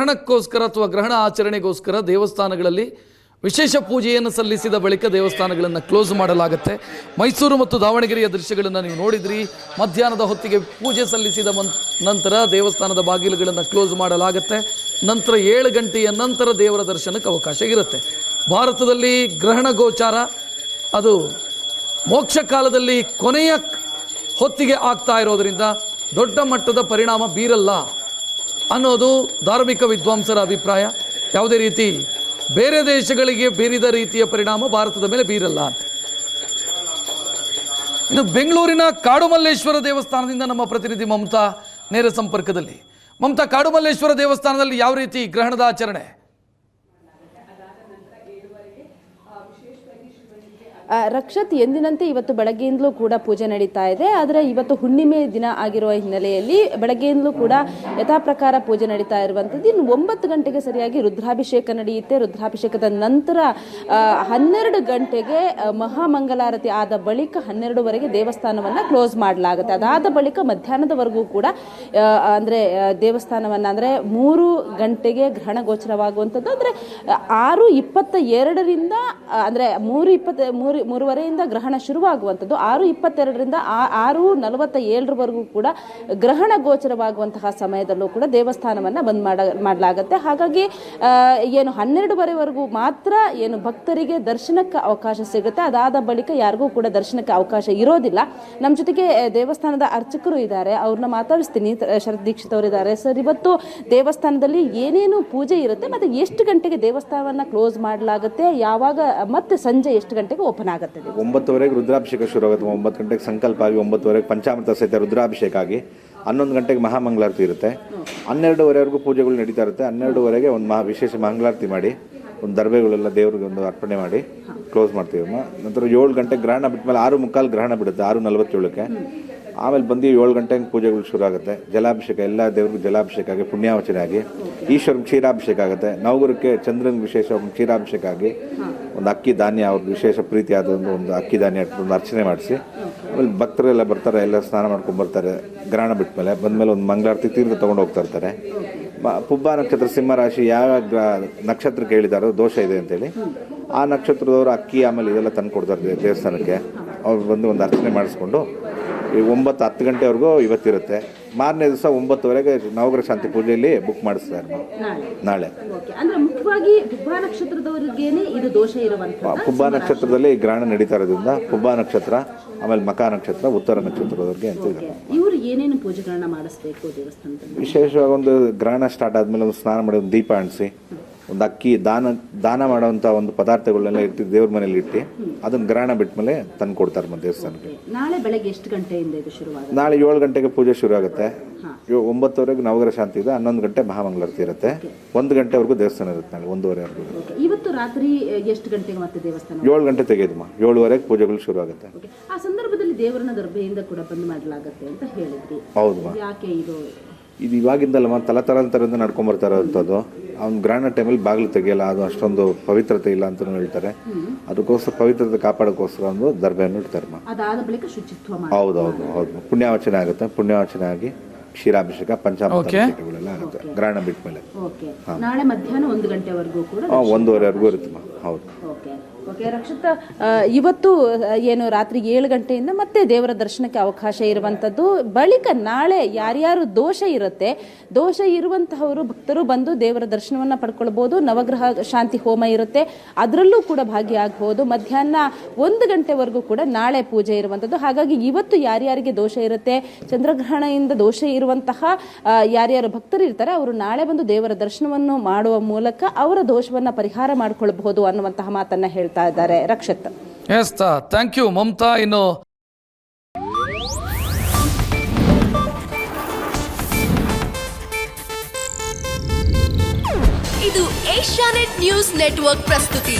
ಗ್ರಹಣಕ್ಕೋಸ್ಕರ ಅಥವಾ ಗ್ರಹಣ ಆಚರಣೆಗೋಸ್ಕರ ದೇವಸ್ಥಾನಗಳಲ್ಲಿ ವಿಶೇಷ ಪೂಜೆಯನ್ನು ಸಲ್ಲಿಸಿದ ಬಳಿಕ ದೇವಸ್ಥಾನಗಳನ್ನು ಕ್ಲೋಸ್ ಮಾಡಲಾಗುತ್ತೆ. ಮೈಸೂರು ಮತ್ತು ದಾವಣಗೆರೆಯ ದೃಶ್ಯಗಳನ್ನು ನೀವು ನೋಡಿದ್ರಿ. ಮಧ್ಯಾಹ್ನದ ಹೊತ್ತಿಗೆ ಪೂಜೆ ಸಲ್ಲಿಸಿದ ನಂತರ ದೇವಸ್ಥಾನದ ಬಾಗಿಲುಗಳನ್ನು ಕ್ಲೋಸ್ ಮಾಡಲಾಗುತ್ತೆ. ನಂತರ 7 ಗಂಟೆಯ ನಂತರ ದೇವರ ದರ್ಶನಕ್ಕೆ ಅವಕಾಶ ಇರುತ್ತೆ. ಭಾರತದಲ್ಲಿ ಗ್ರಹಣ ಗೋಚಾರ ಅದು ಮೋಕ್ಷ ಕಾಲದಲ್ಲಿ ಕೊನೆಯ ಹೊತ್ತಿಗೆ ಆಗ್ತಾ ಇರೋದರಿಂದ ದೊಡ್ಡ ಮಟ್ಟದ ಪರಿಣಾಮ ಬೀರಲ್ಲ ಅನ್ನೋದು ಧಾರ್ಮಿಕ ವಿದ್ವಾಂಸರ ಅಭಿಪ್ರಾಯ. ಯಾವುದೇ ರೀತಿ ಬೇರೆ ದೇಶಗಳಿಗೆ ಬೀರಿದ ರೀತಿಯ ಪರಿಣಾಮ ಭಾರತದ ಮೇಲೆ ಬೀರಲ್ಲ ಅಂತ. ಇನ್ನು ಬೆಂಗಳೂರಿನ ಕಾಡುಮಲ್ಲೇಶ್ವರ ದೇವಸ್ಥಾನದಿಂದ ನಮ್ಮ ಪ್ರತಿನಿಧಿ ಮಮತಾ ನೇರ ಸಂಪರ್ಕದಲ್ಲಿ. ಮಮತಾ, ಕಾಡುಮಲ್ಲೇಶ್ವರ ದೇವಸ್ಥಾನದಲ್ಲಿ ಯಾವ ರೀತಿ ಗ್ರಹಣದ ಆಚರಣೆ? ರಕ್ಷತ್, ಎಂದಿನಂತೆ ಇವತ್ತು ಬೆಳಗ್ಗೆಯಿಂದಲೂ ಕೂಡ ಪೂಜೆ ನಡೀತಾ ಇದೆ. ಆದರೆ ಇವತ್ತು ಹುಣ್ಣಿಮೆ ದಿನ ಆಗಿರುವ ಹಿನ್ನೆಲೆಯಲ್ಲಿ ಬೆಳಗ್ಗೆಯಿಂದಲೂ ಕೂಡ ಯಥಾ ಪ್ರಕಾರ ಪೂಜೆ ನಡೀತಾ ಇರುವಂಥದ್ದು. ಇನ್ನು 9 ಗಂಟೆಗೆ ಸರಿಯಾಗಿ ರುದ್ರಾಭಿಷೇಕ ನಡೆಯುತ್ತೆ. ರುದ್ರಾಭಿಷೇಕದ ನಂತರ 12 ಗಂಟೆಗೆ ಮಹಾಮಂಗಲಾರತಿ ಆದ ಬಳಿಕ 12ವರೆಗೆ ದೇವಸ್ಥಾನವನ್ನು ಕ್ಲೋಸ್ ಮಾಡಲಾಗುತ್ತೆ. ಅದಾದ ಬಳಿಕ ಮಧ್ಯಾಹ್ನದವರೆಗೂ ಕೂಡ ಅಂದರೆ ದೇವಸ್ಥಾನವನ್ನು ಅಂದರೆ 3 ಗಂಟೆಗೆ ಗ್ರಹಣ ಗೋಚರವಾಗುವಂಥದ್ದು. ಅಂದರೆ 6:22ರಿಂದ ಅಂದರೆ 3:22ರಿಂದ ಗ್ರಹಣ ಶುರುವಾಗುವಂಥದ್ದು. 6:22ರಿಂದ 6:47ವರೆಗೂ ಕೂಡ ಗ್ರಹಣ ಗೋಚರವಾಗುವಂತಹ ಸಮಯದಲ್ಲೂ ಕೂಡ ದೇವಸ್ಥಾನವನ್ನು ಬಂದ್ ಮಾಡಲಾಗುತ್ತೆ. ಹಾಗಾಗಿ ಏನು 12ವರೆವರೆಗೂ ಮಾತ್ರ ಏನು ಭಕ್ತರಿಗೆ ದರ್ಶನಕ್ಕೆ ಅವಕಾಶ ಸಿಗುತ್ತೆ. ಅದಾದ ಬಳಿಕ ಯಾರಿಗೂ ಕೂಡ ದರ್ಶನಕ್ಕೆ ಅವಕಾಶ ಇರೋದಿಲ್ಲ. ನಮ್ಮ ಜೊತೆಗೆ ದೇವಸ್ಥಾನದ ಅರ್ಚಕರು ಇದ್ದಾರೆ, ಅವ್ರನ್ನ ಮಾತಾಡಿಸ್ತೀನಿ. ಶರತ್ ದೀಕ್ಷಿತ್ ಅವರಿದ್ದಾರೆ. ಸರ್, ಇವತ್ತು ದೇವಸ್ಥಾನದಲ್ಲಿ ಏನೇನು ಪೂಜೆ ಇರುತ್ತೆ ಮತ್ತು ಎಷ್ಟು ಗಂಟೆಗೆ ದೇವಸ್ಥಾನವನ್ನು ಕ್ಲೋಸ್ ಮಾಡಲಾಗುತ್ತೆ, ಯಾವಾಗ ಮತ್ತೆ ಸಂಜೆ ಎಷ್ಟು ಗಂಟೆಗೆ ಓಪನ್ ಆಗುತ್ತೆ? 9ವರೆಗೆ ರುದ್ರಾಭಿಷೇಕ ಶುರು ಆಗುತ್ತೆ. 9 ಗಂಟೆಗೆ ಸಂಕಲ್ಪ ಆಗಿ 9ವರೆಗೆ ಪಂಚಾಮೃತ ಸಹಿತ ರುದ್ರಾಭಿಷೇಕ ಆಗಿ 11 ಗಂಟೆಗೆ ಮಹಾಮಂಗಳಾರತಿ ಇರುತ್ತೆ. 12ವರೆವರೆಗೂ ಪೂಜೆಗಳು ನಡೀತಾ ಇರುತ್ತೆ. 12ವರೆಗೆ ಒಂದು ವಿಶೇಷ ಮಂಗಳಾರತಿ ಮಾಡಿ ಒಂದು ದರ್ಬೆಗಳೆಲ್ಲ ದೇವ್ರಿಗೆ ಒಂದು ಅರ್ಪಣೆ ಮಾಡಿ ಕ್ಲೋಸ್ ಮಾಡ್ತೀವಿ. ನಂತರ 7 ಗಂಟೆಗೆ ಗ್ರಹಣ ಬಿಟ್ಟ ಮೇಲೆ 6:45 ಗ್ರಹಣ ಬಿಡುತ್ತೆ. 6:47ಕ್ಕೆ ಆಮೇಲೆ ಬಂದು 7 ಗಂಟೆಗೆ ಪೂಜೆಗಳು ಶುರು ಆಗುತ್ತೆ. ಜಲಾಭಿಷೇಕ, ಎಲ್ಲ ದೇವ್ರಿಗೂ ಜಲಾಭಿಷೇಕ ಆಗಿ ಪುಣ್ಯಾವಚನೆ ಆಗಿ ಈಶ್ವರನ ಕ್ಷೀರಾಭಿಷೇಕ ಆಗುತ್ತೆ. ನವಗುರಕ್ಕೆ ಚಂದ್ರನ ವಿಶೇಷ ಕ್ಷೀರಾಭಿಷೇಕ ಆಗಿ ಒಂದು ಅಕ್ಕಿ ಧಾನ್ಯ, ಅವ್ರಿಗೆ ವಿಶೇಷ ಪ್ರೀತಿಯಾದ ಒಂದು ಅಕ್ಕಿ ಧಾನ್ಯ ಒಂದು ಅರ್ಚನೆ ಮಾಡಿಸಿ ಆಮೇಲೆ ಭಕ್ತರೆಲ್ಲ ಬರ್ತಾರೆ, ಎಲ್ಲ ಸ್ನಾನ ಮಾಡ್ಕೊಂಡು ಬರ್ತಾರೆ. ಗ್ರಹಣ ಬಿಟ್ಟ ಮೇಲೆ ಬಂದಮೇಲೆ ಒಂದು ಮಂಗಳಾರತಿ ತೀರ್ಥ ತೊಗೊಂಡು ಹೋಗ್ತಾ ಇರ್ತಾರೆ. ಪುಬ್ಬ ನಕ್ಷತ್ರ ಸಿಂಹರಾಶಿ ಯಾವ ನಕ್ಷತ್ರಕ್ಕೆ ಹೇಳಿದಾರೋ ದೋಷ ಇದೆ ಅಂತೇಳಿ ಆ ನಕ್ಷತ್ರದವರು ಅಕ್ಕಿ ಆಮೇಲೆ ಇದೆಲ್ಲ ತಂದು ಕೊಡ್ತಾರೆ ದೇವಸ್ಥಾನಕ್ಕೆ. ಅವ್ರು ಬಂದು ಒಂದು ಅರ್ಚನೆ ಮಾಡಿಸ್ಕೊಂಡು 9-10 ಗಂಟೆವರೆಗೂ ಇವತ್ತಿರುತ್ತೆ. ಮಾರನೇ ದಿವಸ 9ವರೆಗೆ ನವಗ್ರಹ ಶಾಂತಿ ಪೂಜೆಯಲ್ಲಿ ಬುಕ್ ಮಾಡಿಸ್ತಾರೆ ನಾಳೆ. ಪುಬ್ಬ ನಕ್ಷತ್ರದಲ್ಲಿ ಗ್ರಹಣ ನಡೀತಾ ಇರೋದ್ರಿಂದ ಪುಬ್ಬ ನಕ್ಷತ್ರ, ಆಮೇಲೆ ಮಕ ನಕ್ಷತ್ರ, ಉತ್ತರ ನಕ್ಷತ್ರದವರೆಗೆ ಅಂತ ಇದೆ. ಇವರು ಏನೇನು ಪೂಜೆಗಳನ್ನ ಮಾಡಿಸಬೇಕು ದೇವಸ್ಥಾನದಲ್ಲಿ? ವಿಶೇಷವಾಗಿ ಒಂದು ಗ್ರಹಣ ಸ್ಟಾರ್ಟ್ ಆದಮೇಲೆ ಒಂದು ಸ್ನಾನ ಮಾಡಿ ಒಂದು ದೀಪ ಅಂಟಿಸಿ ಒಂದು ಅಕ್ಕಿ ದಾನ ಮಾಡೋವಂಥ ಒಂದು ಪದಾರ್ಥಗಳನ್ನೆಲ್ಲ ಇಟ್ಟು ದೇವ್ರ ಮನೇಲಿ ಇಟ್ಟು ಅದನ್ನು ಗ್ರಹಣ ಬಿಟ್ಟ ಮೇಲೆ ತಂದು ಕೊಡ್ತಾರೆ ನಮ್ಮ ದೇವಸ್ಥಾನಕ್ಕೆ. ನಾಳೆ ಬೆಳಗ್ಗೆ ಎಷ್ಟು ಗಂಟೆಯಿಂದ ಇದು ಶುರುವಾಗುತ್ತೆ? ನಾಳೆ 7 ಗಂಟೆಗೆ ಪೂಜೆ ಶುರು ಆಗುತ್ತೆ. 9ವರೆಗೆ ನವಗ್ರಹ ಶಾಂತಿ ಇದೆ. 11 ಗಂಟೆ ಮಹಾಮಂಗಳಾರತಿ ಇರುತ್ತೆ. 1 ಗಂಟೆವರೆಗೂ ದೇವಸ್ಥಾನ ಇರುತ್ತೆ. ನಾಳೆ 1:30ವರೆಗೂ. ಇವತ್ತು ರಾತ್ರಿ ಎಷ್ಟು ಗಂಟೆಗೆ ಮತ್ತೆ ದೇವಸ್ಥಾನ? 7 ಗಂಟೆ ತೆಗೆದಮ್ಮ. 7ವರೆಗೆ ಪೂಜೆಗಳು ಶುರು ಆಗುತ್ತೆ. ಆ ಸಂದರ್ಭದಲ್ಲಿ ದೇವರನ್ನ ದರ್ಬೆಯಿಂದ ಕೂಡ ಬಂದ್ ಮಾಡಲಾಗುತ್ತೆ ಅಂತ ಹೇಳಿದ್ರಿ. ಹೌದಮ್ಮ. ಯಾಕೆ ಇದು ಇವಾಗಿಂದಲ್ಲಮ್ಮ ತಲತರಾಂತರದಿಂದ ನಡ್ಕೊಂಬರ್ತಾ ಇರೋಂಥದ್ದು. ಅವ್ನು ಗ್ರಹಣ ಟೈಮಲ್ಲಿ ಬಾಗಿಲು ತೆಗೆಯಲ್ಲ, ಅದು ಅಷ್ಟೊಂದು ಪವಿತ್ರತೆ ಇಲ್ಲ ಅಂತ ಹೇಳ್ತಾರೆ. ಅದಕ್ಕೋಸ್ಕರ ಪವಿತ್ರತೆ ಕಾಪಾಡೋಕ್ಕೋಸ್ಕರ ಒಂದು ದರ್ಬೆಯನ್ನು ಇಡ್ತಾರಮ್ಮ. ಅದಾದ ಬಳಿಕ ಶುಚಿತ್ವ. ಹೌದು ಪುಣ್ಯಾವಚನೆ ಆಗುತ್ತೆ. ಪುಣ್ಯಾವಚನೆ ಆಗಿ ಕ್ಷೀರಾಭಿಷೇಕ, ಪಂಚಾಮೃತ ಅಭಿಷೇಕಗಳೆಲ್ಲ ಆಗುತ್ತೆ ಗ್ರಹಣ ಬಿಟ್ಟ ಮೇಲೆ. ನಾಳೆ ಮಧ್ಯಾಹ್ನ 1 ಗಂಟೆವರೆಗೂ ಕೂಡ 1:30ವರೆಗೂ ಇರುತ್ತಮ್ಮ. ಹೌದು. ಓಕೆ ರಕ್ಷಿತ, ಇವತ್ತು ಏನು ರಾತ್ರಿ 7 ಗಂಟೆಯಿಂದ ಮತ್ತೆ ದೇವರ ದರ್ಶನಕ್ಕೆ ಅವಕಾಶ ಇರುವಂಥದ್ದು. ಬಳಿಕ ನಾಳೆ ಯಾರ್ಯಾರು ದೋಷ ಇರುತ್ತೆ, ದೋಷ ಇರುವಂತಹವರು ಭಕ್ತರು ಬಂದು ದೇವರ ದರ್ಶನವನ್ನು ಪಡ್ಕೊಳ್ಬೋದು. ನವಗ್ರಹ ಶಾಂತಿ ಹೋಮ ಇರುತ್ತೆ, ಅದರಲ್ಲೂ ಕೂಡ ಭಾಗಿಯಾಗಬಹುದು. ಮಧ್ಯಾಹ್ನ 1 ಗಂಟೆವರೆಗೂ ಕೂಡ ನಾಳೆ ಪೂಜೆ ಇರುವಂಥದ್ದು. ಹಾಗಾಗಿ ಇವತ್ತು ಯಾರ್ಯಾರಿಗೆ ದೋಷ ಇರುತ್ತೆ, ಚಂದ್ರಗ್ರಹಣದಿಂದ ದೋಷ ಇರುವಂತಹ ಯಾರ್ಯಾರು ಭಕ್ತರು ಇರ್ತಾರೆ ಅವರು ನಾಳೆ ಬಂದು ದೇವರ ದರ್ಶನವನ್ನು ಮಾಡುವ ಮೂಲಕ ಅವರ ದೋಷವನ್ನು ಪರಿಹಾರ ಮಾಡಿಕೊಳ್ಳಬಹುದು ಅನ್ನುವಂತಹ ಮಾತನ್ನ ಹೇಳ್ತಾರೆ ಇದ್ದಾರೆ. Rakshith. Yes, thank you Mamata. ಇನ್ನು ಇದು ಏಷ್ಯಾನೆಟ್ ನ್ಯೂಸ್ ನೆಟ್ವರ್ಕ್ ಪ್ರಸ್ತುತಿ.